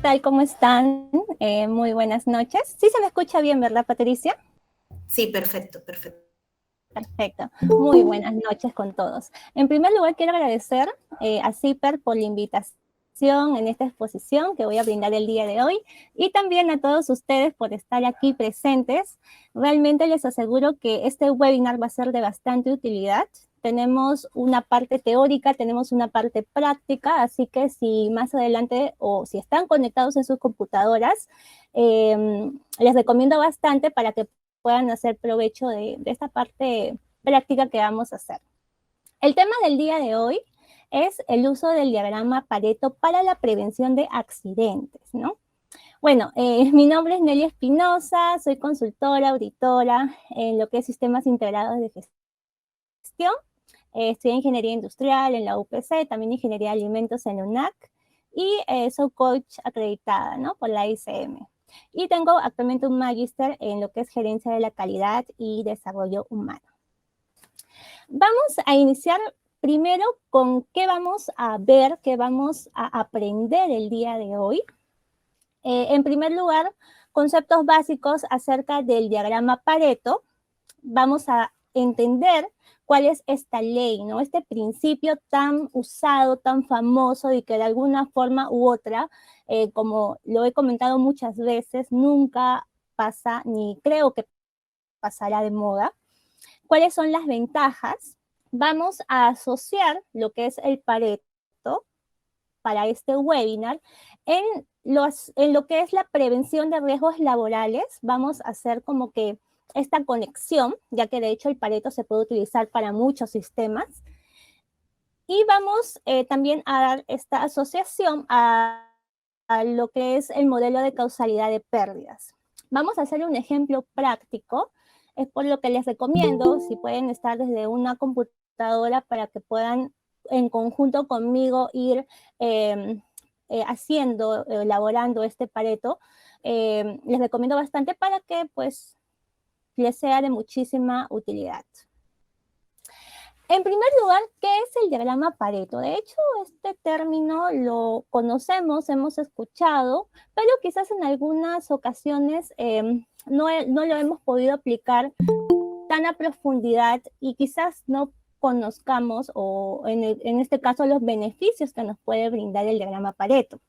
tal? ¿Cómo están? Muy buenas noches. Sí se me escucha bien, ¿verdad, Patricia? Sí, perfecto, perfecto. Perfecto. Muy buenas noches con todos. En primer lugar, quiero agradecer a CIPER por la invitación en esta exposición que voy a brindar el día de hoy y también a todos ustedes por estar aquí presentes. Realmente les aseguro que este webinar va a ser de bastante utilidad. Tenemos una parte teórica, tenemos una parte práctica, así que si más adelante o si están conectados en sus computadoras, les recomiendo bastante para que puedan hacer provecho de esta parte práctica que vamos a hacer. El tema del día de hoy es el uso del diagrama Pareto para la prevención de accidentes, ¿no? Bueno, mi nombre es Nelly Espinosa, soy consultora, auditora en lo que es sistemas integrados de gestión. Estudié ingeniería industrial en la UPC, también ingeniería de alimentos en la UNAC y soy coach acreditada, ¿no? Por la ICM. Y tengo actualmente un magíster en lo que es gerencia de la calidad y desarrollo humano. Vamos a iniciar primero con qué vamos a ver, qué vamos a aprender el día de hoy. En primer lugar, conceptos básicos acerca del diagrama Pareto. Vamos a entender cuál es esta ley, ¿no? Este principio tan usado, tan famoso y que de alguna forma u otra, como lo he comentado muchas veces, nunca pasa ni creo que pasará de moda. ¿Cuáles son las ventajas? Vamos a asociar lo que es el Pareto para este webinar en lo que es la prevención de riesgos laborales. Vamos a hacer como que esta conexión, ya que de hecho el Pareto se puede utilizar para muchos sistemas. Y vamos también a dar esta asociación a lo que es el modelo de causalidad de pérdidas. Vamos a hacer un ejemplo práctico, es por lo que les recomiendo, si pueden estar desde una computadora para que puedan en conjunto conmigo ir haciendo, elaborando este Pareto, les recomiendo bastante para que pues les sea de muchísima utilidad. En primer lugar, ¿qué es el diagrama Pareto? De hecho, este término lo conocemos, hemos escuchado, pero quizás en algunas ocasiones no lo hemos podido aplicar tan a profundidad y quizás no conozcamos o en este caso los beneficios que nos puede brindar el diagrama Pareto.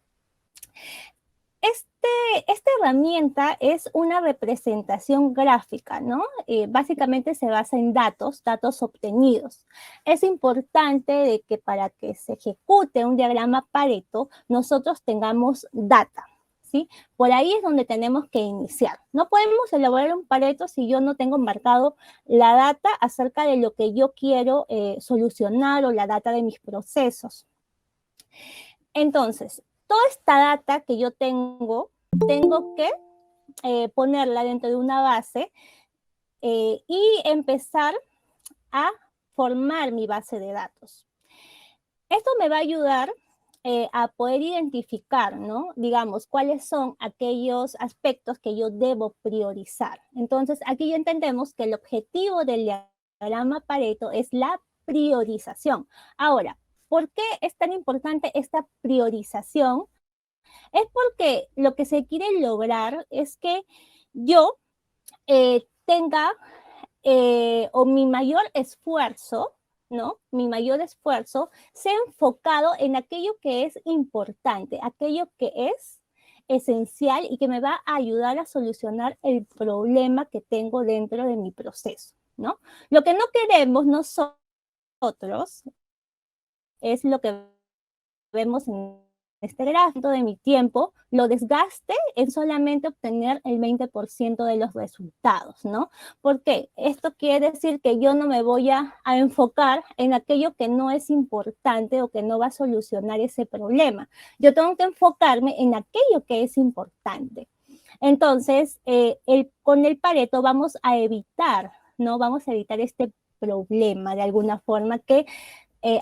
Esta herramienta es una representación gráfica, ¿no? Básicamente se basa en datos obtenidos. Es importante de que para que se ejecute un diagrama Pareto, nosotros tengamos data, ¿sí? Por ahí es donde tenemos que iniciar. No podemos elaborar un Pareto si yo no tengo marcado la data acerca de lo que yo quiero solucionar o la data de mis procesos. Entonces, toda esta data que yo tengo que ponerla dentro de una base y empezar a formar mi base de datos. Esto me va a ayudar a poder identificar, ¿no? Digamos, cuáles son aquellos aspectos que yo debo priorizar. Entonces, aquí ya entendemos que el objetivo del diagrama Pareto es la priorización. Ahora, ¿por qué es tan importante esta priorización? Es porque lo que se quiere lograr es que yo tenga o mi mayor esfuerzo, ¿no? Mi mayor esfuerzo sea enfocado en aquello que es importante, aquello que es esencial y que me va a ayudar a solucionar el problema que tengo dentro de mi proceso, ¿no? Lo que no queremos nosotros es lo que vemos en este gráfico de mi tiempo, lo desgaste en solamente obtener el 20% de los resultados, ¿no? ¿Por qué? Esto quiere decir que yo no me voy a enfocar en aquello que no es importante o que no va a solucionar ese problema. Yo tengo que enfocarme en aquello que es importante. Entonces, con el Pareto vamos a evitar, ¿no? Vamos a evitar este problema de alguna forma que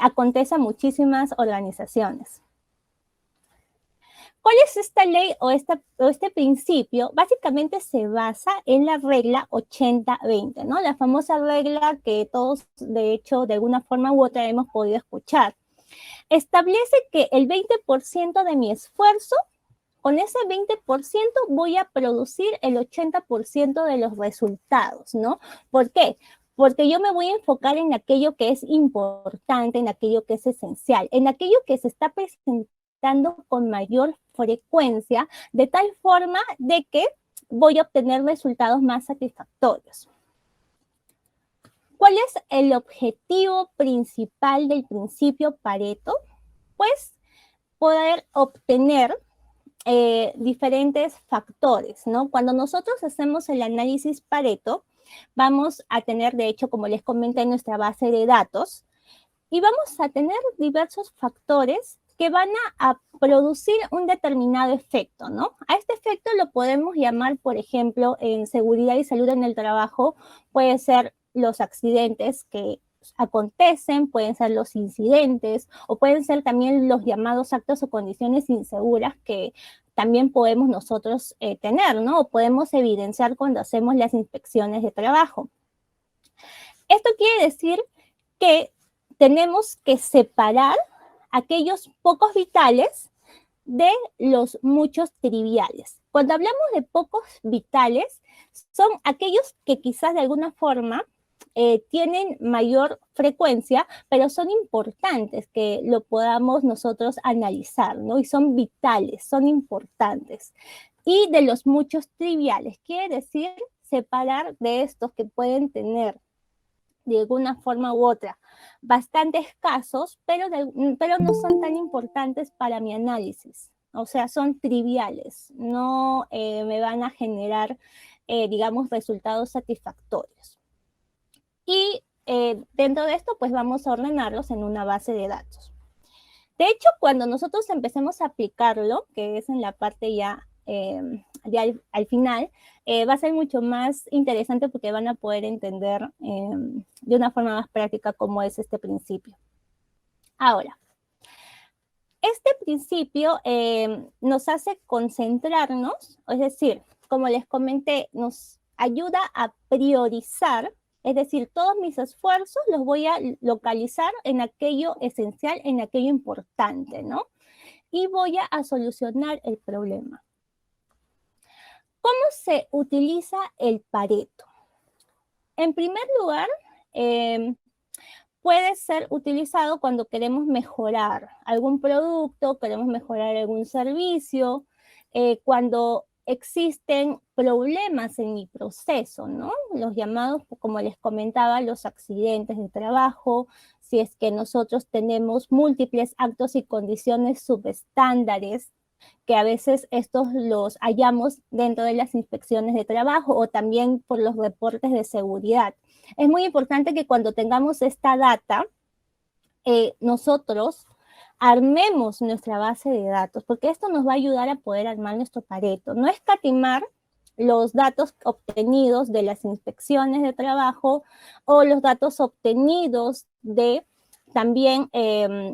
acontece a muchísimas organizaciones. ¿Cuál es esta ley o este principio? Básicamente se basa en la regla 80-20, ¿no? La famosa regla que todos, de hecho, de alguna forma u otra hemos podido escuchar. Establece que el 20% de mi esfuerzo con ese 20% voy a producir el 80% de los resultados, ¿no? ¿Por qué? Porque yo me voy a enfocar en aquello que es importante, en aquello que es esencial, en aquello que se está presentando con mayor frecuencia, de tal forma de que voy a obtener resultados más satisfactorios. ¿Cuál es el objetivo principal del principio Pareto? Pues poder obtener diferentes factores, ¿no? Cuando nosotros hacemos el análisis Pareto, vamos a tener, de hecho, como les comenté, nuestra base de datos, y vamos a tener diversos factores que van a producir un determinado efecto, ¿no? A este efecto lo podemos llamar, por ejemplo, en seguridad y salud en el trabajo, puede ser los accidentes que acontecen, pueden ser los incidentes, o pueden ser también los llamados actos o condiciones inseguras que también podemos nosotros tener, ¿no? O podemos evidenciar cuando hacemos las inspecciones de trabajo. Esto quiere decir que tenemos que separar aquellos pocos vitales de los muchos triviales. Cuando hablamos de pocos vitales, son aquellos que quizás de alguna forma tienen mayor frecuencia, pero son importantes que lo podamos nosotros analizar, ¿no? Y son vitales, son importantes. Y de los muchos triviales, quiere decir separar de estos que pueden tener de alguna forma u otra bastantes casos, pero no son tan importantes para mi análisis. O sea, son triviales, no me van a generar, digamos, resultados satisfactorios. Y dentro de esto, pues vamos a ordenarlos en una base de datos. De hecho, cuando nosotros empecemos a aplicarlo, que es en la parte ya al final, va a ser mucho más interesante porque van a poder entender de una forma más práctica cómo es este principio. Ahora, este principio nos hace concentrarnos, es decir, como les comenté, nos ayuda a priorizar, es decir, todos mis esfuerzos los voy a localizar en aquello esencial, en aquello importante, ¿no? Y voy a solucionar el problema. ¿Cómo se utiliza el Pareto? En primer lugar, puede ser utilizado cuando queremos mejorar algún producto, queremos mejorar algún servicio, cuando existen problemas en mi proceso, ¿no? Los llamados, como les comentaba, los accidentes de trabajo, si es que nosotros tenemos múltiples actos y condiciones subestándares, que a veces estos los hallamos dentro de las inspecciones de trabajo o también por los reportes de seguridad. Es muy importante que cuando tengamos esta data, nosotros armemos nuestra base de datos, porque esto nos va a ayudar a poder armar nuestro Pareto. No escatimar los datos obtenidos de las inspecciones de trabajo o los datos obtenidos de también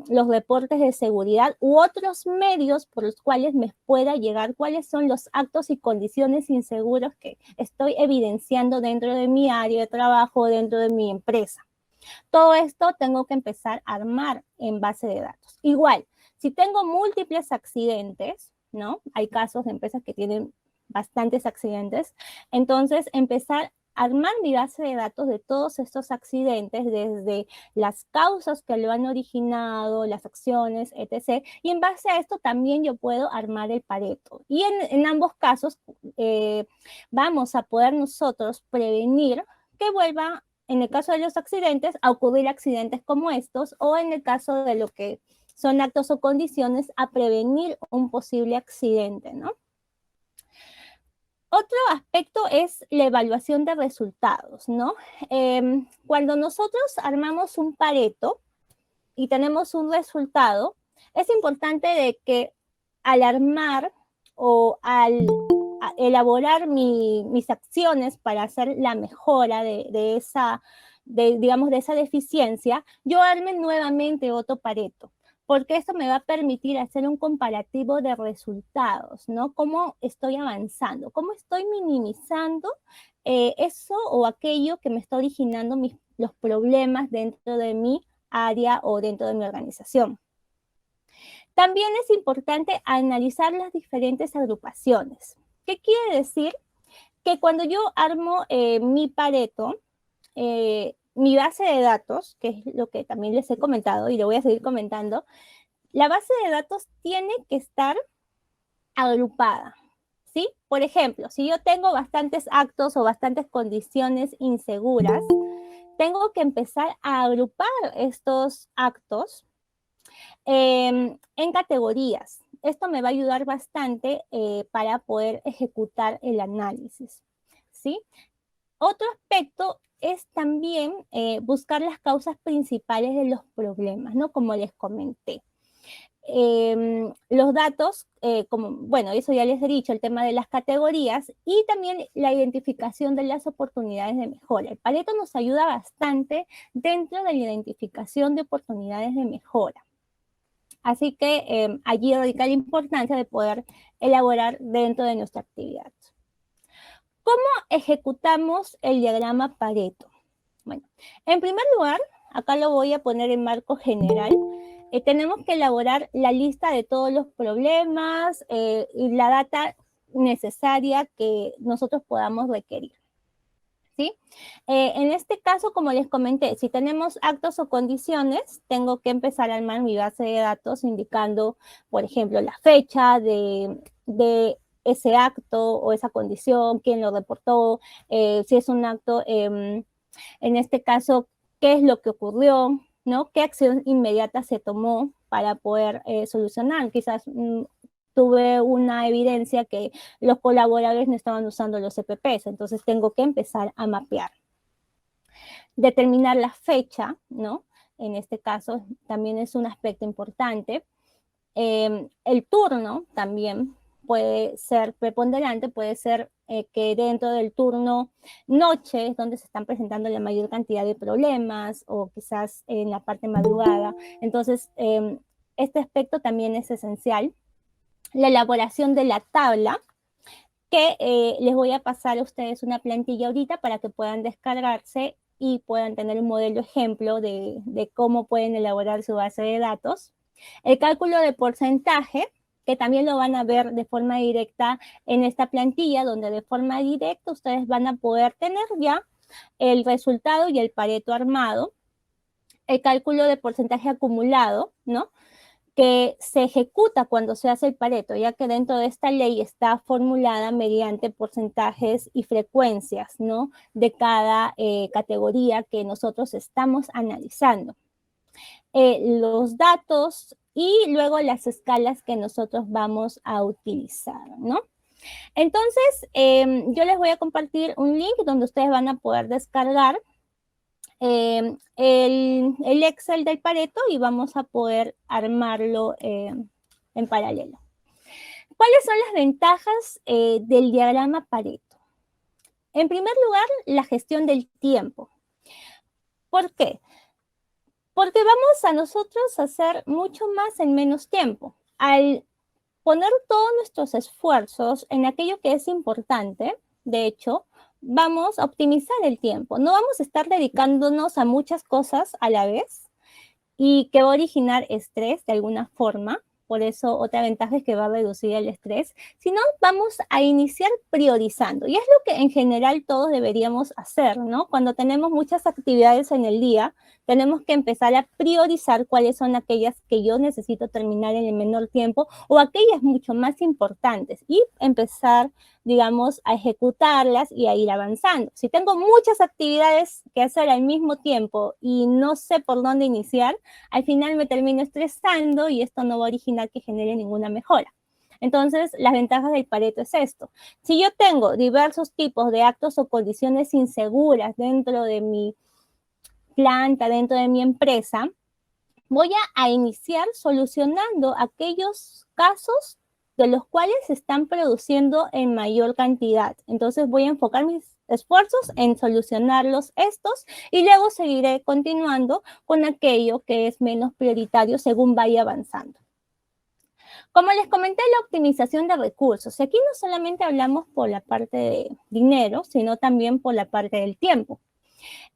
los reportes de seguridad u otros medios por los cuales me pueda llegar cuáles son los actos y condiciones inseguros que estoy evidenciando dentro de mi área de trabajo, dentro de mi empresa. Todo esto tengo que empezar a armar en base de datos. Igual, si tengo múltiples accidentes, ¿no? Hay casos de empresas que tienen bastantes accidentes, entonces empezar armar mi base de datos de todos estos accidentes, desde las causas que lo han originado, las acciones, etc. Y en base a esto también yo puedo armar el Pareto. Y en ambos casos vamos a poder nosotros prevenir que vuelva, en el caso de los accidentes, a ocurrir accidentes como estos, o en el caso de lo que son actos o condiciones, a prevenir un posible accidente, ¿no? Otro aspecto es la evaluación de resultados, ¿no? Cuando nosotros armamos un Pareto y tenemos un resultado, es importante de que al armar o al elaborar mis acciones para hacer la mejora de esa deficiencia, yo arme nuevamente otro Pareto, porque esto me va a permitir hacer un comparativo de resultados, ¿no? Cómo estoy avanzando, cómo estoy minimizando eso o aquello que me está originando los problemas dentro de mi área o dentro de mi organización. También es importante analizar las diferentes agrupaciones. ¿Qué quiere decir? Que cuando yo armo mi Pareto, mi base de datos, que es lo que también les he comentado y lo voy a seguir comentando, la base de datos tiene que estar agrupada, ¿sí? Por ejemplo, si yo tengo bastantes actos o bastantes condiciones inseguras, tengo que empezar a agrupar estos actos en categorías. Esto me va a ayudar bastante para poder ejecutar el análisis, ¿sí? Otro aspecto es también buscar las causas principales de los problemas, ¿no? Como les comenté. Los datos, bueno, eso ya les he dicho, el tema de las categorías y también la identificación de las oportunidades de mejora. El Pareto nos ayuda bastante dentro de la identificación de oportunidades de mejora. Así que allí radica la importancia de poder elaborar dentro de nuestra actividad. ¿Cómo ejecutamos el diagrama Pareto? Bueno, en primer lugar, acá lo voy a poner en marco general, tenemos que elaborar la lista de todos los problemas y la data necesaria que nosotros podamos requerir, ¿sí? En este caso, como les comenté, si tenemos actos o condiciones, tengo que empezar a armar mi base de datos indicando, por ejemplo, la fecha de ese acto o esa condición, quién lo reportó, si es un acto, en este caso, qué es lo que ocurrió, ¿no? ¿Qué acción inmediata se tomó para poder solucionar? Quizás tuve una evidencia que los colaboradores no estaban usando los EPPs, entonces tengo que empezar a mapear. Determinar la fecha, ¿no? En este caso también es un aspecto importante. El turno también puede ser preponderante, puede ser que dentro del turno noche es donde se están presentando la mayor cantidad de problemas o quizás en la parte madrugada. Entonces, este aspecto también es esencial. La elaboración de la tabla, que les voy a pasar a ustedes una plantilla ahorita para que puedan descargarse y puedan tener un modelo ejemplo de cómo pueden elaborar su base de datos. El cálculo de porcentaje, que también lo van a ver de forma directa en esta plantilla, donde de forma directa ustedes van a poder tener ya el resultado y el Pareto armado. El cálculo de porcentaje acumulado, ¿no? Que se ejecuta cuando se hace el Pareto, ya que dentro de esta ley está formulada mediante porcentajes y frecuencias, ¿no? De cada categoría que nosotros estamos analizando. Los datos y luego las escalas que nosotros vamos a utilizar, ¿no? Entonces, yo les voy a compartir un link donde ustedes van a poder descargar el Excel del Pareto y vamos a poder armarlo en paralelo. ¿Cuáles son las ventajas del diagrama Pareto? En primer lugar, la gestión del tiempo. ¿Por qué? Porque vamos a nosotros a hacer mucho más en menos tiempo. Al poner todos nuestros esfuerzos en aquello que es importante, de hecho, vamos a optimizar el tiempo. No vamos a estar dedicándonos a muchas cosas a la vez y que va a originar estrés de alguna forma. Por eso otra ventaja es que va a reducir el estrés, sino vamos a iniciar priorizando. Y es lo que en general todos deberíamos hacer, ¿no? Cuando tenemos muchas actividades en el día, tenemos que empezar a priorizar cuáles son aquellas que yo necesito terminar en el menor tiempo o aquellas mucho más importantes y empezar, digamos, a ejecutarlas y a ir avanzando. Si tengo muchas actividades que hacer al mismo tiempo y no sé por dónde iniciar, al final me termino estresando y esto no va a originar que genere ninguna mejora. Entonces, las ventajas del Pareto es esto. Si yo tengo diversos tipos de actos o condiciones inseguras dentro de mi planta, dentro de mi empresa, voy a iniciar solucionando aquellos casos de los cuales se están produciendo en mayor cantidad. Entonces voy a enfocar mis esfuerzos en solucionarlos estos y luego seguiré continuando con aquello que es menos prioritario según vaya avanzando. Como les comenté, la optimización de recursos. Y aquí no solamente hablamos por la parte de dinero, sino también por la parte del tiempo.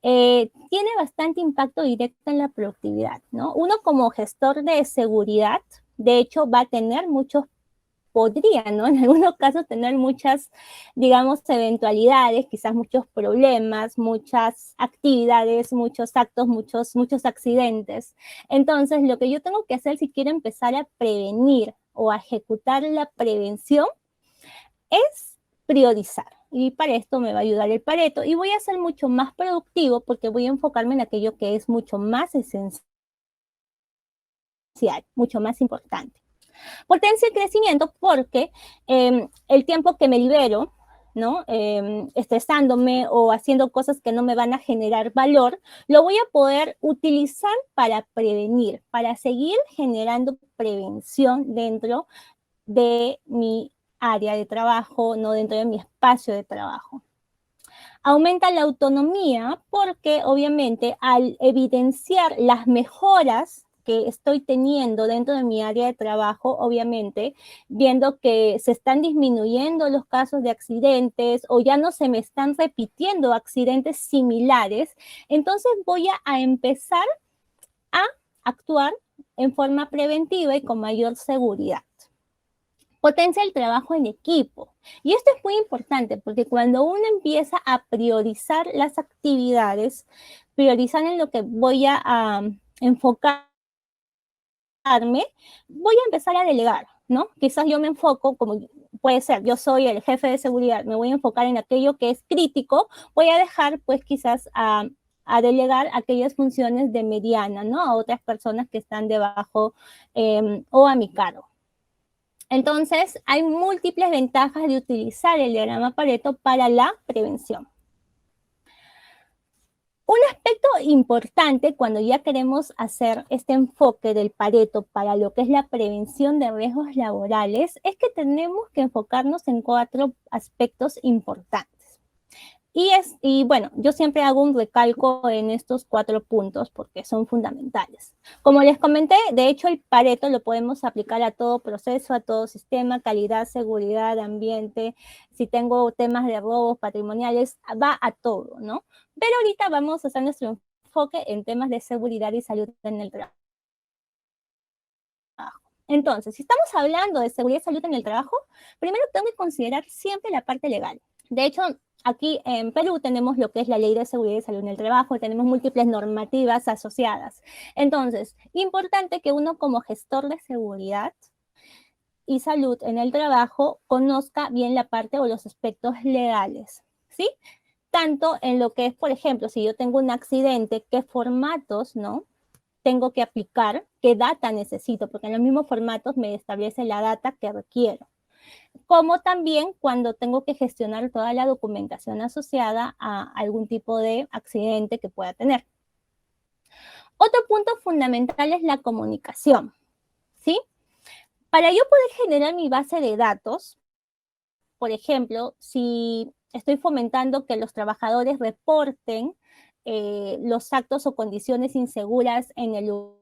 Tiene bastante impacto directo en la productividad, ¿no? Uno como gestor de seguridad De hecho, va a tener podría, ¿no? En algunos casos tener muchas, digamos, eventualidades, quizás muchos problemas, muchas actividades, muchos actos, muchos accidentes. Entonces, lo que yo tengo que hacer si quiero empezar a prevenir o a ejecutar la prevención es priorizar. Y para esto me va a ayudar el Pareto. Y voy a ser mucho más productivo porque voy a enfocarme en aquello que es mucho más esencial, mucho más importante. Potencia el crecimiento porque el tiempo que me libero, ¿no? Estresándome o haciendo cosas que no me van a generar valor, lo voy a poder utilizar para prevenir, para seguir generando prevención dentro de mi área de trabajo, no dentro de mi espacio de trabajo. Aumenta la autonomía porque obviamente al evidenciar las mejoras que estoy teniendo dentro de mi área de trabajo, obviamente, viendo que se están disminuyendo los casos de accidentes o ya no se me están repitiendo accidentes similares, entonces voy a empezar a actuar en forma preventiva y con mayor seguridad. Potencia el trabajo en equipo. Y esto es muy importante porque cuando uno empieza a priorizar las actividades, priorizar en lo que voy a enfocarme, voy a empezar a delegar, ¿no? Quizás yo me enfoco, como puede ser, yo soy el jefe de seguridad, me voy a enfocar en aquello que es crítico, voy a dejar pues quizás a delegar aquellas funciones de mediana, ¿no? A otras personas que están debajo o a mi cargo. Entonces, hay múltiples ventajas de utilizar el diagrama Pareto para la prevención. Un aspecto importante cuando ya queremos hacer este enfoque del Pareto para lo que es la prevención de riesgos laborales es que tenemos que enfocarnos en 4 aspectos importantes. Y bueno, yo siempre hago un recalco en estos 4 puntos porque son fundamentales. Como les comenté, de hecho el Pareto lo podemos aplicar a todo proceso, a todo sistema, calidad, seguridad, ambiente, si tengo temas de robos patrimoniales, va a todo, ¿no? Pero ahorita vamos a hacer nuestro enfoque en temas de seguridad y salud en el trabajo. Entonces, si estamos hablando de seguridad y salud en el trabajo, primero tengo que considerar siempre la parte legal. De hecho, aquí en Perú tenemos lo que es la Ley de Seguridad y Salud en el Trabajo, tenemos múltiples normativas asociadas. Entonces, importante que uno como gestor de seguridad y salud en el trabajo conozca bien la parte o los aspectos legales, ¿sí? Tanto en lo que es, por ejemplo, si yo tengo un accidente, qué formatos, ¿no? Tengo que aplicar, qué data necesito, porque en los mismos formatos me establece la data que requiero. Como también cuando tengo que gestionar toda la documentación asociada a algún tipo de accidente que pueda tener. Otro punto fundamental es la comunicación, ¿sí? Para yo poder generar mi base de datos, por ejemplo, si estoy fomentando que los trabajadores reporten los actos o condiciones inseguras en el lugar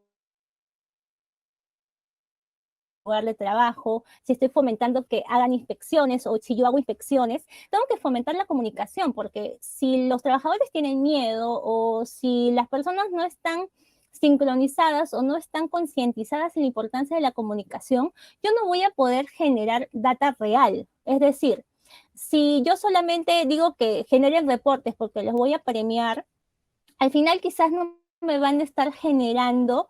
de trabajo, si estoy fomentando que hagan inspecciones o si yo hago inspecciones, tengo que fomentar la comunicación porque si los trabajadores tienen miedo o si las personas no están sincronizadas o no están concientizadas en la importancia de la comunicación, yo no voy a poder generar data real. Es decir, si yo solamente digo que generen reportes porque los voy a premiar, al final quizás no me van a estar generando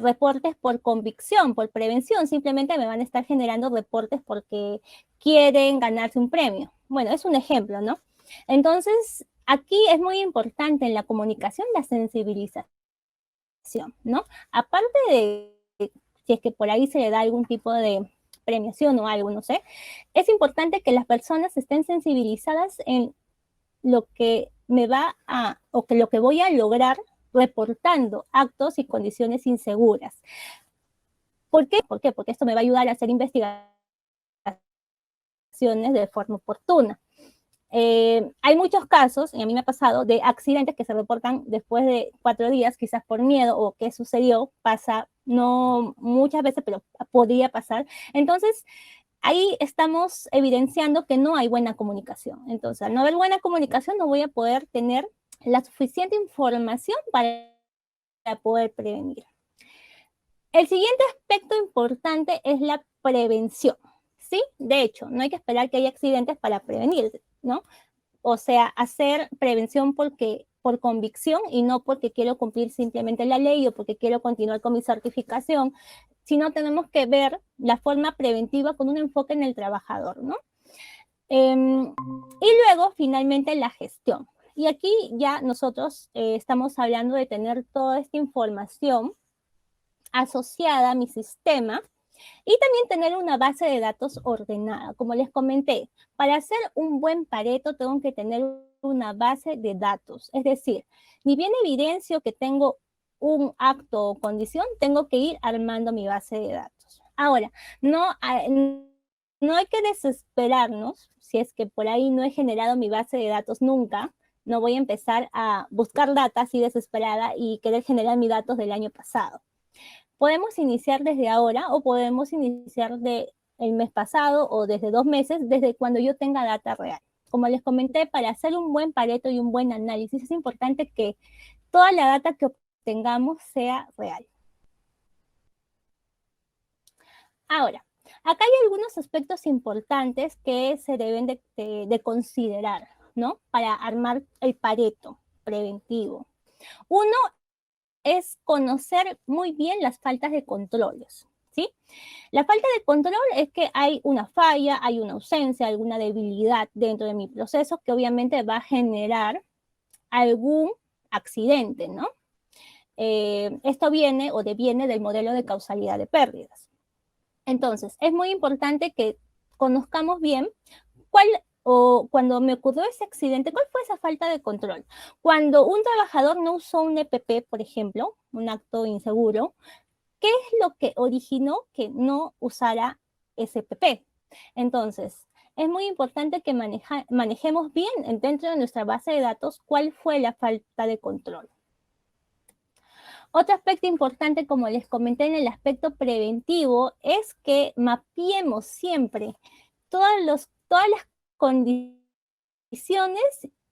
reportes por convicción, por prevención, simplemente me van a estar generando reportes porque quieren ganarse un premio. Bueno, es un ejemplo, ¿no? Entonces, aquí es muy importante en la comunicación la sensibilización, ¿no? Aparte de si es que por ahí se le da algún tipo de premiación o algo, no sé, es importante que las personas estén sensibilizadas en lo que me va a, o que lo que voy a lograr reportando actos y condiciones inseguras. ¿Por qué? ¿Por qué? Porque esto me va a ayudar a hacer investigaciones de forma oportuna. Hay muchos casos, y a mí me ha pasado, de accidentes que se reportan después de 4 días, quizás por miedo o qué sucedió, pasa, no muchas veces, pero podría pasar. Entonces, ahí estamos evidenciando que no hay buena comunicación. Entonces, al no haber buena comunicación, no voy a poder tener la suficiente información para poder prevenir. El siguiente aspecto importante es la prevención, ¿sí? De hecho, no hay que esperar que haya accidentes para prevenir, ¿no? O sea, hacer prevención por convicción y no porque quiero cumplir simplemente la ley o porque quiero continuar con mi certificación, sino tenemos que ver la forma preventiva con un enfoque en el trabajador, ¿no? Y luego, finalmente, la gestión. Y aquí ya nosotros estamos hablando de tener toda esta información asociada a mi sistema y también tener una base de datos ordenada. Como les comenté, para hacer un buen Pareto tengo que tener una base de datos. Es decir, ni bien evidencio que tengo un acto o condición, tengo que ir armando mi base de datos. Ahora, no hay que desesperarnos si es que por ahí no he generado mi base de datos nunca. No voy a empezar a buscar data así desesperada y querer generar mis datos del año pasado. Podemos iniciar desde ahora o podemos iniciar el mes pasado o desde 2 meses, desde cuando yo tenga data real. Como les comenté, para hacer un buen Pareto y un buen análisis es importante que toda la data que obtengamos sea real. Ahora, acá hay algunos aspectos importantes que se deben de considerar, ¿no? Para armar el Pareto preventivo. Uno es conocer muy bien las faltas de controles, ¿sí? La falta de control es que hay una falla, hay una ausencia, alguna debilidad dentro de mi proceso que obviamente va a generar algún accidente, ¿no? Esto viene o deviene del modelo de causalidad de pérdidas. Entonces, es muy importante que conozcamos bien cuando me ocurrió ese accidente, ¿cuál fue esa falta de control? Cuando un trabajador no usó un EPP, por ejemplo, un acto inseguro, ¿qué es lo que originó que no usara ese EPP? Entonces, es muy importante que manejemos bien dentro de nuestra base de datos cuál fue la falta de control. Otro aspecto importante, como les comenté en el aspecto preventivo, es que mapeemos siempre todas las condiciones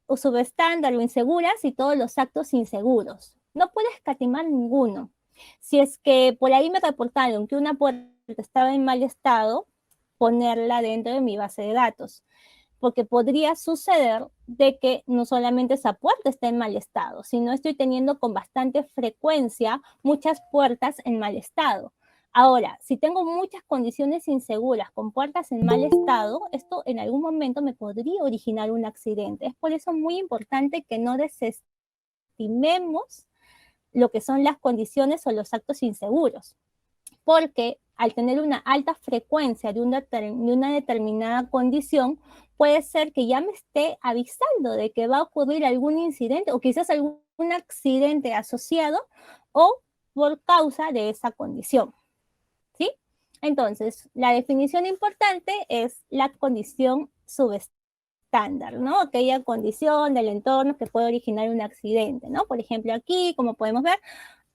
o subestándar o inseguras y todos los actos inseguros. No puedes escatimar ninguno. Si es que por ahí me reportaron que una puerta estaba en mal estado, ponerla dentro de mi base de datos, porque podría suceder de que no solamente esa puerta está en mal estado, sino estoy teniendo con bastante frecuencia muchas puertas en mal estado. Ahora, si tengo muchas condiciones inseguras con puertas en mal estado, esto en algún momento me podría originar un accidente. Es por eso muy importante que no desestimemos lo que son las condiciones o los actos inseguros, porque al tener una alta frecuencia de una determinada condición, puede ser que ya me esté avisando de que va a ocurrir algún incidente o quizás algún accidente asociado o por causa de esa condición, ¿sí? Entonces, la definición importante es la condición subestándar, ¿no? Aquella condición del entorno que puede originar un accidente, ¿no? Por ejemplo, aquí, como podemos ver,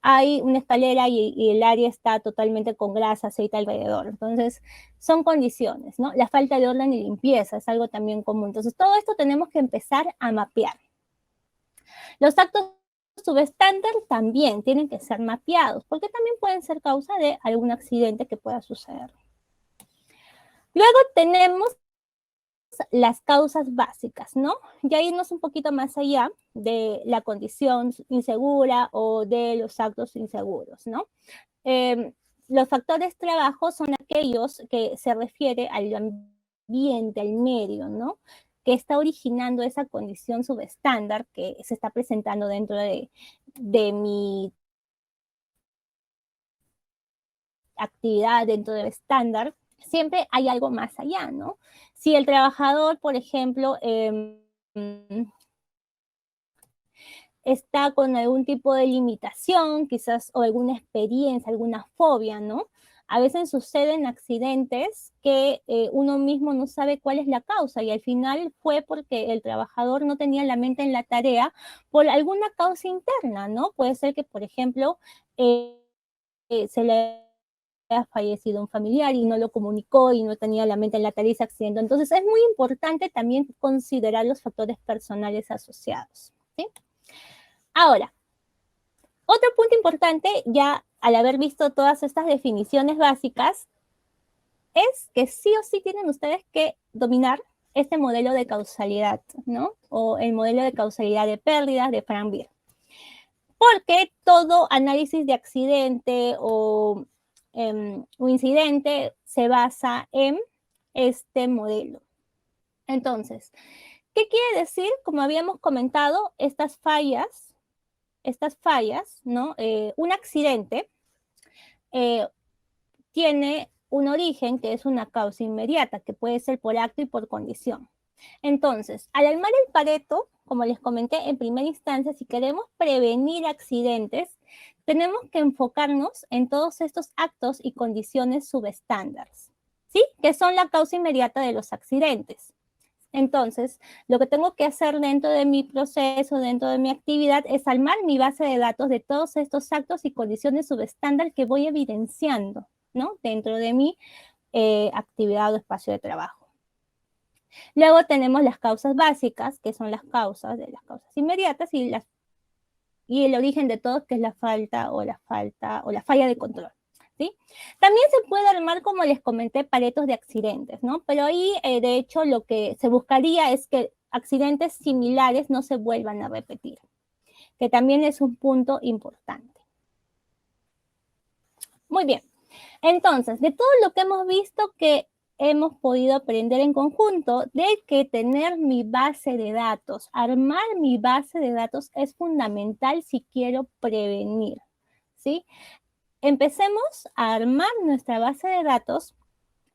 hay una escalera y el área está totalmente con grasa, aceite alrededor. Entonces, son condiciones, ¿no? La falta de orden y limpieza es algo también común. Entonces, todo esto tenemos que empezar a mapear. Los actos subestándar también tienen que ser mapeados, porque también pueden ser causa de algún accidente que pueda suceder. Luego tenemos las causas básicas, ¿no? Ya irnos un poquito más allá de la condición insegura o de los actos inseguros, ¿no? Los factores trabajo son aquellos que se refiere al ambiente, al medio, ¿no? Que está originando esa condición subestándar que se está presentando dentro de mi actividad, dentro del estándar. Siempre hay algo más allá, ¿no? Si el trabajador, por ejemplo, está con algún tipo de limitación, quizás, o alguna experiencia, alguna fobia, ¿no? A veces suceden accidentes que uno mismo no sabe cuál es la causa y al final fue porque el trabajador no tenía la mente en la tarea por alguna causa interna, ¿no? Puede ser que, por ejemplo, se le haya fallecido un familiar y no lo comunicó y no tenía la mente en la tarea y se accidentó. Entonces es muy importante también considerar los factores personales asociados, ¿sí? Ahora, otro punto importante, ya al haber visto todas estas definiciones básicas, es que sí o sí tienen ustedes que dominar este modelo de causalidad, ¿no? O el modelo de causalidad de pérdidas de Frank Beer. Porque todo análisis de accidente o incidente se basa en este modelo. Entonces, ¿qué quiere decir? Como habíamos comentado, estas fallas, ¿no? Un accidente tiene un origen que es una causa inmediata, que puede ser por acto y por condición. Entonces, al armar el Pareto, como les comenté en primera instancia, si queremos prevenir accidentes, tenemos que enfocarnos en todos estos actos y condiciones subestándares, ¿sí? Que son la causa inmediata de los accidentes. Entonces, lo que tengo que hacer dentro de mi proceso, dentro de mi actividad, es armar mi base de datos de todos estos actos y condiciones subestándar que voy evidenciando, ¿no? Dentro de mi actividad o espacio de trabajo. Luego tenemos las causas básicas, que son las causas de las causas inmediatas y el origen de todos, que es la falta o la falla de control. ¿Sí? También se puede armar, como les comenté, paretos de accidentes, ¿no? Pero ahí, de hecho, lo que se buscaría es que accidentes similares no se vuelvan a repetir, que también es un punto importante. Muy bien. Entonces, de todo lo que hemos visto que hemos podido aprender en conjunto, de que tener mi base de datos, armar mi base de datos es fundamental si quiero prevenir, ¿sí? Empecemos a armar nuestra base de datos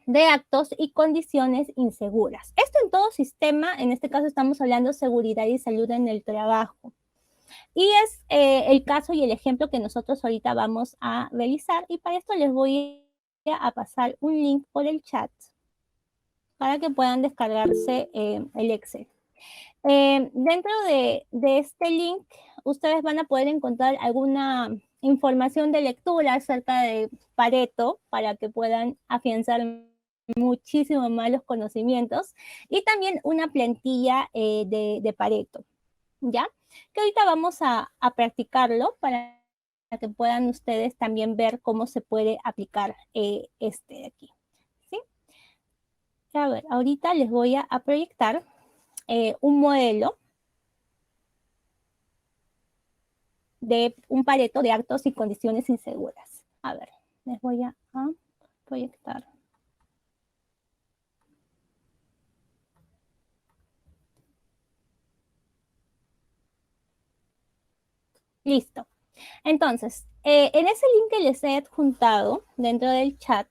de actos y condiciones inseguras. Esto en todo sistema, en este caso estamos hablando de seguridad y salud en el trabajo. Y es el caso y el ejemplo que nosotros ahorita vamos a realizar, y para esto les voy a pasar un link por el chat para que puedan descargarse el Excel. Dentro de este link, ustedes van a poder encontrar alguna información de lectura acerca de Pareto para que puedan afianzar muchísimo más los conocimientos, y también una plantilla de Pareto, ¿ya? Que ahorita vamos a practicarlo para que puedan ustedes también ver cómo se puede aplicar este de aquí, ¿sí? A ver, ahorita les voy a proyectar un modelo de un Pareto de actos y condiciones inseguras. A ver, les voy a proyectar. Listo. Entonces, en ese link que les he adjuntado dentro del chat,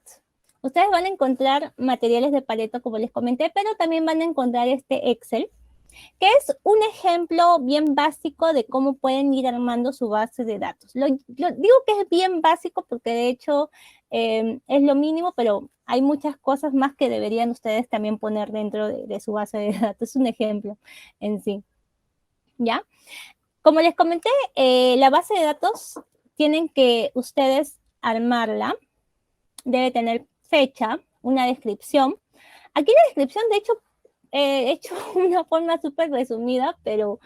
ustedes van a encontrar materiales de Pareto, como les comenté, pero también van a encontrar este Excel, que es un ejemplo bien básico de cómo pueden ir armando su base de datos. Lo digo que es bien básico porque de hecho es lo mínimo, pero hay muchas cosas más que deberían ustedes también poner dentro de su base de datos. Es un ejemplo en sí, ¿ya? Como les comenté, la base de datos tienen que ustedes armarla. Debe tener fecha, una descripción. Aquí la descripción, de hecho, he hecho una forma súper resumida, pero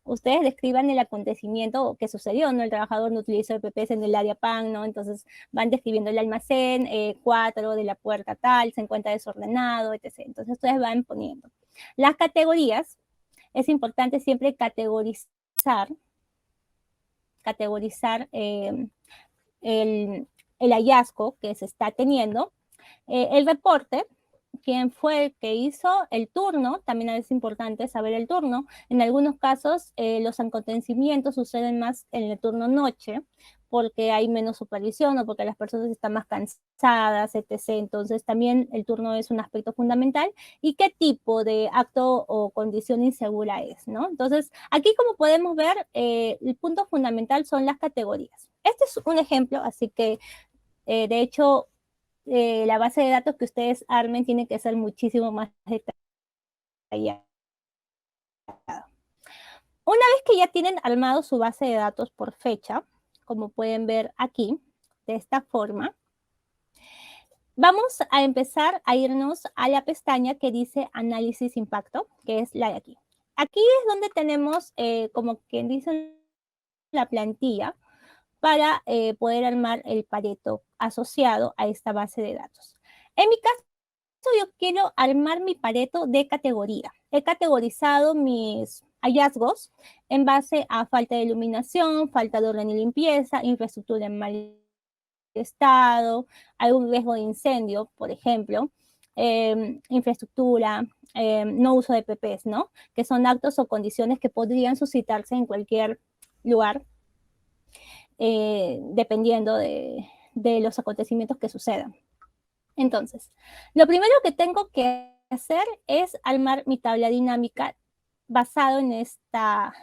ustedes describan el acontecimiento que sucedió, ¿no? El trabajador no utilizó EPPs en el área PAN, ¿no? Entonces van describiendo el almacén, 4 de la puerta tal, se encuentra desordenado, etc. Entonces ustedes van poniendo. Las categorías, es importante siempre categorizar el hallazgo que se está teniendo, el reporte, quién fue el que hizo el turno, también es importante saber el turno. En algunos casos los acontecimientos suceden más en el turno noche, porque hay menos supervisión o porque las personas están más cansadas, etc. Entonces también el turno es un aspecto fundamental, y qué tipo de acto o condición insegura es, ¿no? Entonces aquí, como podemos ver, el punto fundamental son las categorías. Este es un ejemplo, así que de hecho la base de datos que ustedes armen tiene que ser muchísimo más detallada. Una vez que ya tienen armado su base de datos por fecha, como pueden ver aquí, de esta forma, vamos a empezar a irnos a la pestaña que dice Análisis Impacto, que es la de aquí. Aquí es donde tenemos, como quien dice, la plantilla para poder armar el Pareto asociado a esta base de datos. En mi caso, yo quiero armar mi Pareto de categoría. He categorizado mis hallazgos en base a falta de iluminación, falta de orden y limpieza, infraestructura en mal estado, algún riesgo de incendio, por ejemplo, infraestructura, no uso de PPs, ¿no? Que son actos o condiciones que podrían suscitarse en cualquier lugar, dependiendo de los acontecimientos que sucedan. Entonces, lo primero que tengo que hacer es armar mi tabla dinámica basado en esta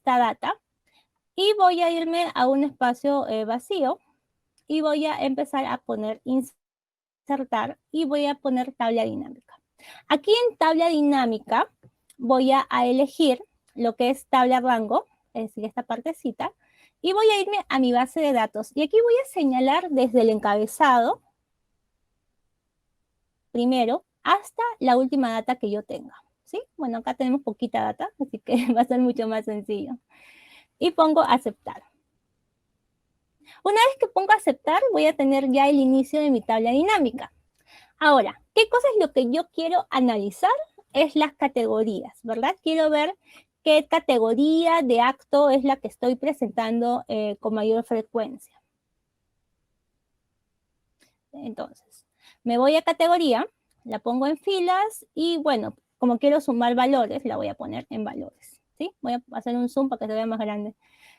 data, y voy a irme a un espacio vacío y voy a empezar a poner insertar y voy a poner tabla dinámica. Aquí en tabla dinámica voy a elegir lo que es tabla rango, es decir, esta partecita, y voy a irme a mi base de datos. Y aquí voy a señalar desde el encabezado, primero, hasta la última data que yo tenga, ¿sí? Bueno, acá tenemos poquita data, así que va a ser mucho más sencillo. Y pongo aceptar. Una vez que pongo aceptar, voy a tener ya el inicio de mi tabla dinámica. Ahora, ¿qué cosa es lo que yo quiero analizar? Es las categorías, ¿verdad? Quiero ver qué categoría de acto es la que estoy presentando con mayor frecuencia. Entonces, me voy a categoría, la pongo en filas y bueno, como quiero sumar valores, la voy a poner en valores, ¿sí? Voy a hacer un zoom para que se vea más grande.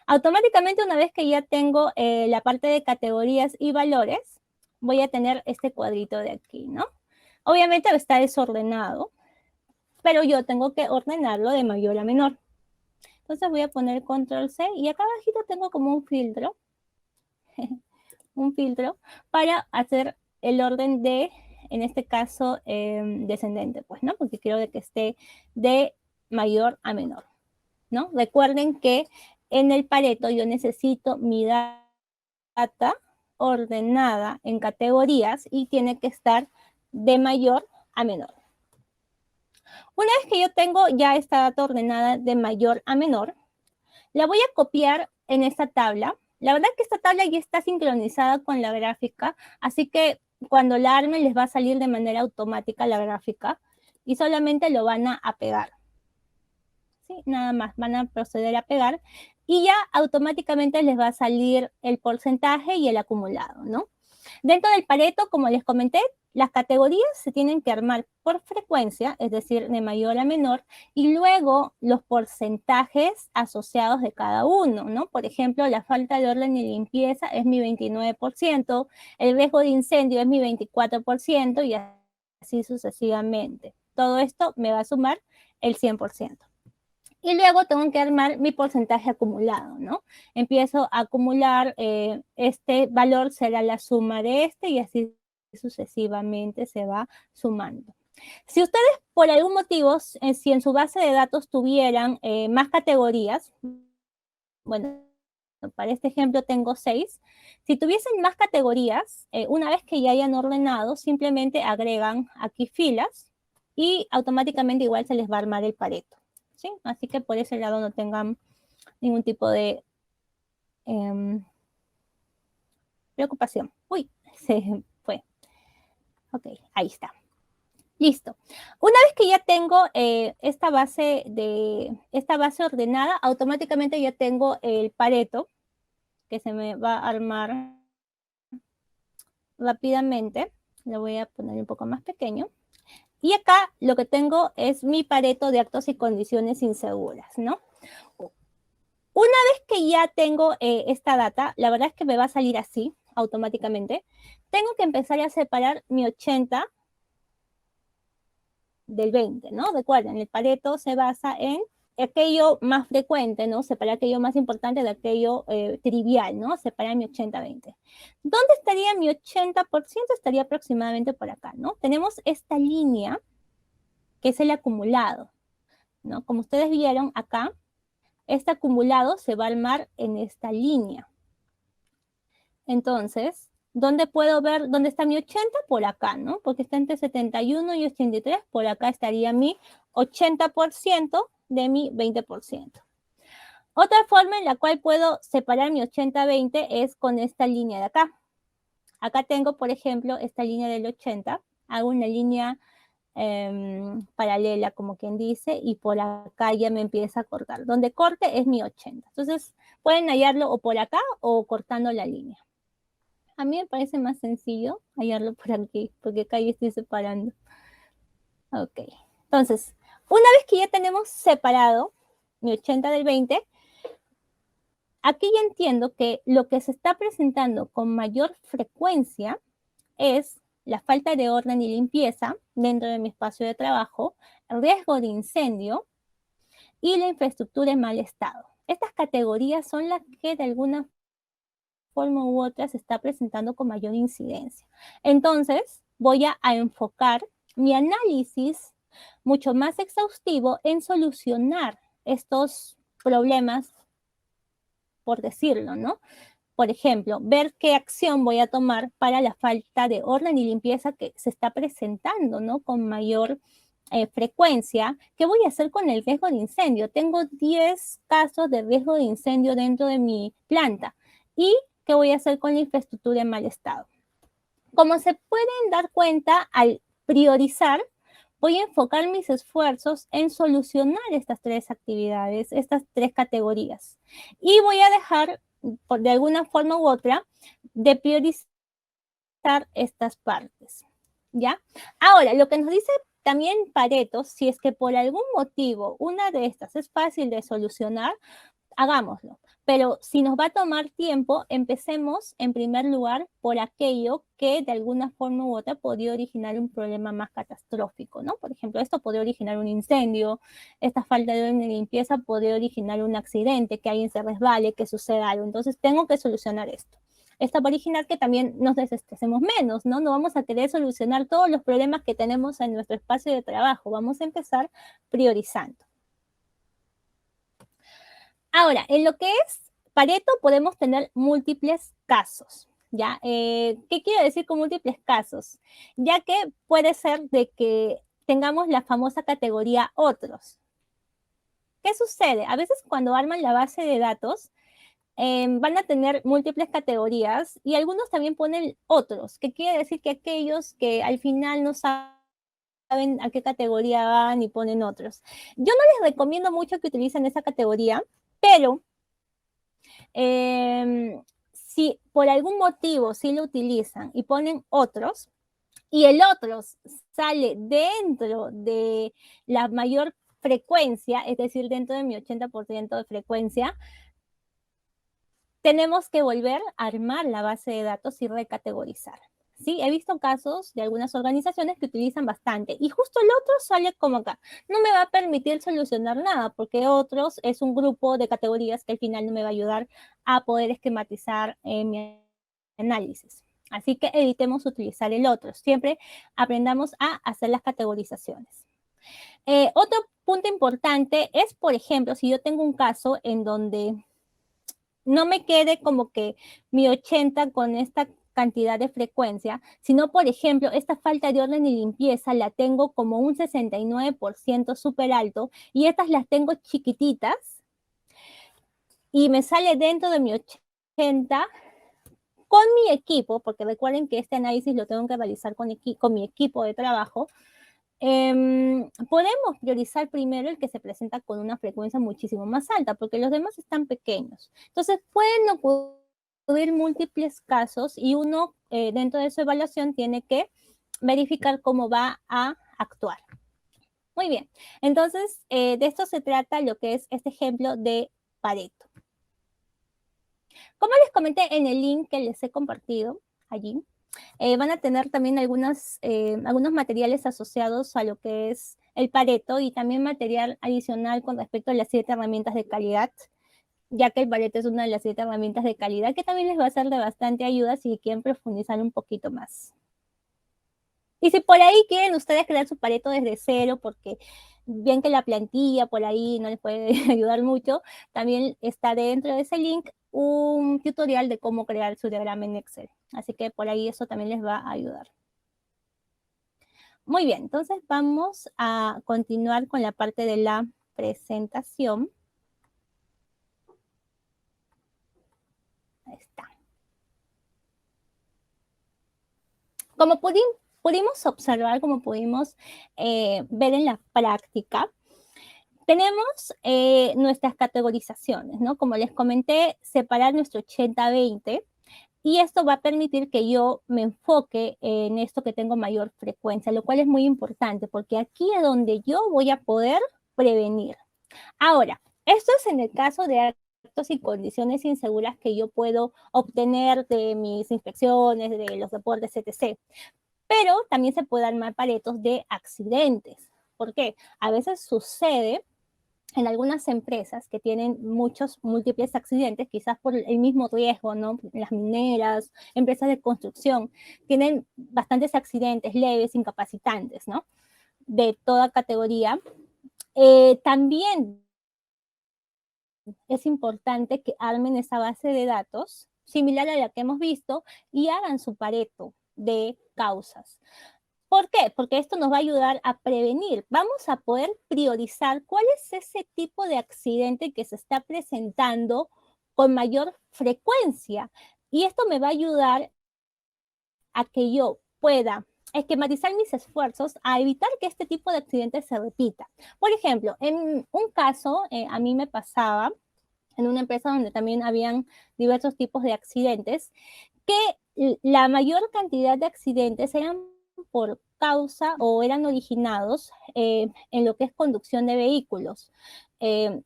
Automáticamente, una vez que ya tengo la parte de categorías y valores, voy a tener este cuadrito de aquí, ¿no? Obviamente está desordenado, pero yo tengo que ordenarlo de mayor a menor. Entonces voy a poner control C y acá abajito tengo como un filtro, un filtro para hacer el orden de, en este caso, descendente, pues, ¿no? Porque quiero que esté de mayor a menor, ¿no? Recuerden que en el Pareto yo necesito mi data ordenada en categorías y tiene que estar de mayor a menor. Una vez que yo tengo ya esta data ordenada de mayor a menor, la voy a copiar en esta tabla. La verdad es que esta tabla ya está sincronizada con la gráfica, así que cuando la armen les va a salir de manera automática la gráfica y solamente lo van a pegar. ¿Sí? Nada más, van a proceder a pegar y ya automáticamente les va a salir el porcentaje y el acumulado, ¿no? Dentro del Pareto, como les comenté, las categorías se tienen que armar por frecuencia, es decir, de mayor a menor, y luego los porcentajes asociados de cada uno, ¿no? Por ejemplo, la falta de orden y limpieza es mi 29%, el riesgo de incendio es mi 24% y así sucesivamente. Todo esto me va a sumar el 100%. Y luego tengo que armar mi porcentaje acumulado, ¿no? Empiezo a acumular, este valor será la suma de este y así sucesivamente se va sumando. Si ustedes por algún motivo, si en su base de datos tuvieran más categorías, bueno, para este ejemplo tengo 6, si tuviesen más categorías, una vez que ya hayan ordenado, simplemente agregan aquí filas y automáticamente igual se les va a armar el Pareto. ¿Sí? Así que por ese lado no tengan ningún tipo de preocupación. Uy, se fue. Ok, ahí está. Listo. Una vez que ya tengo esta base ordenada, automáticamente ya tengo el Pareto, que se me va a armar rápidamente. Lo voy a poner un poco más pequeño. Y acá lo que tengo es mi Pareto de actos y condiciones inseguras, ¿no? Una vez que ya tengo esta data, la verdad es que me va a salir así automáticamente. Tengo que empezar a separar mi 80 del 20, ¿no? Recuerden, el Pareto se basa en aquello más frecuente, ¿no? Separar aquello más importante de aquello trivial, ¿no? Separar mi 80-20. ¿Dónde estaría mi 80%? Estaría aproximadamente por acá, ¿no? Tenemos esta línea que es el acumulado, ¿no? Como ustedes vieron acá, este acumulado se va a armar en esta línea. Entonces, ¿dónde puedo ver dónde está mi 80? Por acá, ¿no? Porque está entre 71 y 83, por acá estaría mi 80% de mi 20%. Otra forma en la cual puedo separar mi 80-20 es con esta línea de acá. Acá tengo, por ejemplo, esta línea del 80. Hago una línea paralela, como quien dice, y por acá ya me empieza a cortar. Donde corte es mi 80. Entonces, pueden hallarlo o por acá o cortando la línea. A mí me parece más sencillo hallarlo por aquí, porque acá ya estoy separando. Ok. Entonces, una vez que ya tenemos separado mi 80 del 20, aquí ya entiendo que lo que se está presentando con mayor frecuencia es la falta de orden y limpieza dentro de mi espacio de trabajo, el riesgo de incendio y la infraestructura en mal estado. Estas categorías son las que de alguna forma u otra se está presentando con mayor incidencia. Entonces, voy a enfocar mi análisis mucho más exhaustivo en solucionar estos problemas, por decirlo, ¿no? Por ejemplo, ver qué acción voy a tomar para la falta de orden y limpieza que se está presentando, ¿no? Con mayor frecuencia. ¿Qué voy a hacer con el riesgo de incendio? Tengo 10 casos de riesgo de incendio dentro de mi planta. ¿Y qué voy a hacer con la infraestructura en mal estado? Como se pueden dar cuenta, al priorizar, voy a enfocar mis esfuerzos en solucionar estas tres actividades, estas tres categorías. Y voy a dejar, de alguna forma u otra, de priorizar estas partes. ¿Ya? Ahora, lo que nos dice también Pareto, si es que por algún motivo una de estas es fácil de solucionar, hagámoslo. Pero si nos va a tomar tiempo, empecemos en primer lugar por aquello que de alguna forma u otra podría originar un problema más catastrófico, ¿no? Por ejemplo, esto podría originar un incendio, esta falta de orden y limpieza podría originar un accidente, que alguien se resbale, que suceda algo. Entonces, tengo que solucionar esto. Esto va a originar que también nos desestresemos menos, ¿no? No vamos a querer solucionar todos los problemas que tenemos en nuestro espacio de trabajo. Vamos a empezar priorizando. Ahora, en lo que es Pareto podemos tener múltiples casos, ¿ya? ¿Qué quiero decir con múltiples casos? Ya que puede ser de que tengamos la famosa categoría otros. ¿Qué sucede? A veces cuando arman la base de datos, van a tener múltiples categorías y algunos también ponen otros, que quiere decir que aquellos que al final no saben a qué categoría van y ponen otros. Yo no les recomiendo mucho que utilicen esa categoría, pero si por algún motivo sí lo utilizan y ponen otros, y el otros sale dentro de la mayor frecuencia, es decir, dentro de mi 80% de frecuencia, tenemos que volver a armar la base de datos y recategorizar. Sí, he visto casos de algunas organizaciones que utilizan bastante y justo el otro sale como acá. No me va a permitir solucionar nada porque otros es un grupo de categorías que al final no me va a ayudar a poder esquematizar mi análisis. Así que evitemos utilizar el otro. Siempre aprendamos a hacer las categorizaciones. Otro punto importante es, por ejemplo, si yo tengo un caso en donde no me quede como que mi 80 con esta cantidad de frecuencia, sino, por ejemplo, esta falta de orden y limpieza la tengo como un 69% súper alto y estas las tengo chiquititas y me sale dentro de mi 80 con mi equipo, porque recuerden que este análisis lo tengo que realizar con mi equipo de trabajo. Podemos priorizar primero el que se presenta con una frecuencia muchísimo más alta, porque los demás están pequeños. Entonces, pueden ocurrir múltiples casos y uno dentro de su evaluación tiene que verificar cómo va a actuar. Muy bien, entonces de esto se trata lo que es este ejemplo de Pareto. Como les comenté en el link que les he compartido allí, van a tener también algunos materiales asociados a lo que es el Pareto y también material adicional con respecto a las 7 herramientas de calidad, ya que el Pareto es una de las 7 herramientas de calidad que también les va a ser de bastante ayuda si quieren profundizar un poquito más. Y si por ahí quieren ustedes crear su Pareto desde cero, porque bien que la plantilla por ahí no les puede ayudar mucho, también está dentro de ese link un tutorial de cómo crear su diagrama en Excel. Así que por ahí eso también les va a ayudar. Muy bien, entonces vamos a continuar con la parte de la presentación. Ahí está. Como pudimos observar, como pudimos ver en la práctica, tenemos nuestras categorizaciones, ¿no? Como les comenté, separar nuestro 80-20, y esto va a permitir que yo me enfoque en esto que tengo mayor frecuencia, lo cual es muy importante, porque aquí es donde yo voy a poder prevenir. Ahora, esto es en el caso de actos y condiciones inseguras que yo puedo obtener de mis inspecciones, de los deportes, etc. Pero también se puede armar paretos de accidentes. ¿Por qué? A veces sucede en algunas empresas que tienen muchos múltiples accidentes, quizás por el mismo riesgo, ¿no? Las mineras, empresas de construcción, tienen bastantes accidentes leves, incapacitantes, ¿no? De toda categoría. También es importante que armen esa base de datos, similar a la que hemos visto, y hagan su pareto de causas. ¿Por qué? Porque esto nos va a ayudar a prevenir. Vamos a poder priorizar cuál es ese tipo de accidente que se está presentando con mayor frecuencia. Y esto me va a ayudar a que yo pueda esquematizar mis esfuerzos a evitar que este tipo de accidentes se repita. Por ejemplo, en un caso, a mí me pasaba en una empresa donde también habían diversos tipos de accidentes, que la mayor cantidad de accidentes eran por causa o eran originados en lo que es conducción de vehículos.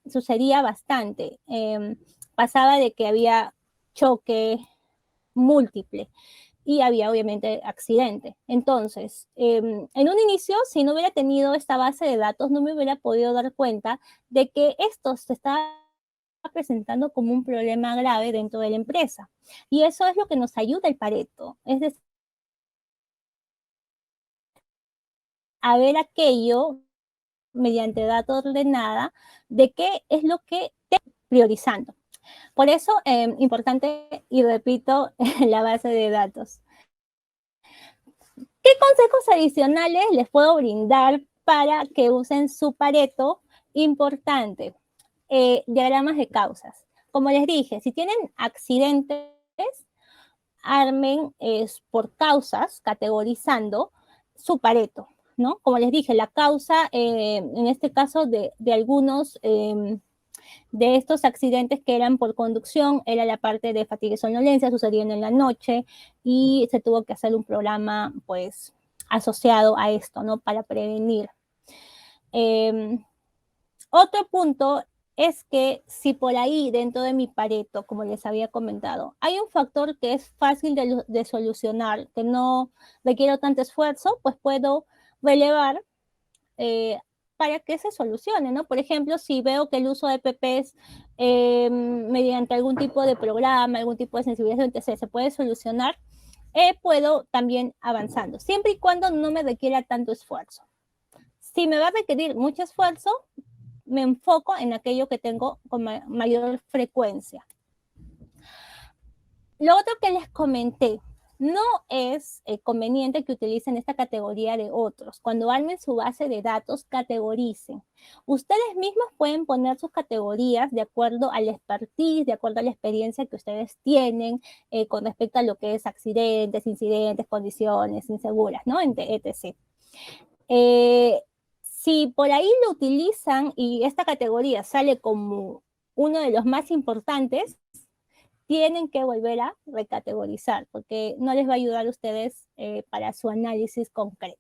Sucedía bastante. Pasaba de que había choque múltiple y había obviamente accidente. Entonces, en un inicio, si no hubiera tenido esta base de datos, no me hubiera podido dar cuenta de que esto se está presentando como un problema grave dentro de la empresa. Y eso es lo que nos ayuda el Pareto, es decir, a ver aquello mediante datos ordenada de qué es lo que te priorizando. Por eso, importante, y repito, la base de datos. ¿Qué consejos adicionales les puedo brindar para que usen su Pareto? Importante, diagramas de causas. Como les dije, si tienen accidentes, armen por causas, categorizando su Pareto, ¿no? Como les dije, la causa, en este caso de algunos de estos accidentes que eran por conducción, era la parte de fatiga y somnolencia, sucedían en la noche, y se tuvo que hacer un programa, pues, asociado a esto, ¿no? Para prevenir. Otro punto es que si por ahí dentro de mi Pareto, como les había comentado, hay un factor que es fácil de solucionar, que no requiere tanto esfuerzo, pues puedo relevar para que se solucione, ¿no? Por ejemplo, si veo que el uso de PPs mediante algún tipo de programa, algún tipo de sensibilización, etc., se puede solucionar, puedo también avanzando, siempre y cuando no me requiera tanto esfuerzo. Si me va a requerir mucho esfuerzo, me enfoco en aquello que tengo con mayor frecuencia. Lo otro que les comenté, no es conveniente que utilicen esta categoría de otros. Cuando armen su base de datos, categoricen. Ustedes mismos pueden poner sus categorías de acuerdo al expertise, de acuerdo a la experiencia que ustedes tienen con respecto a lo que es accidentes, incidentes, condiciones inseguras, ¿no? Etc. Si por ahí lo utilizan y esta categoría sale como uno de los más importantes, tienen que volver a recategorizar porque no les va a ayudar a ustedes para su análisis concreto.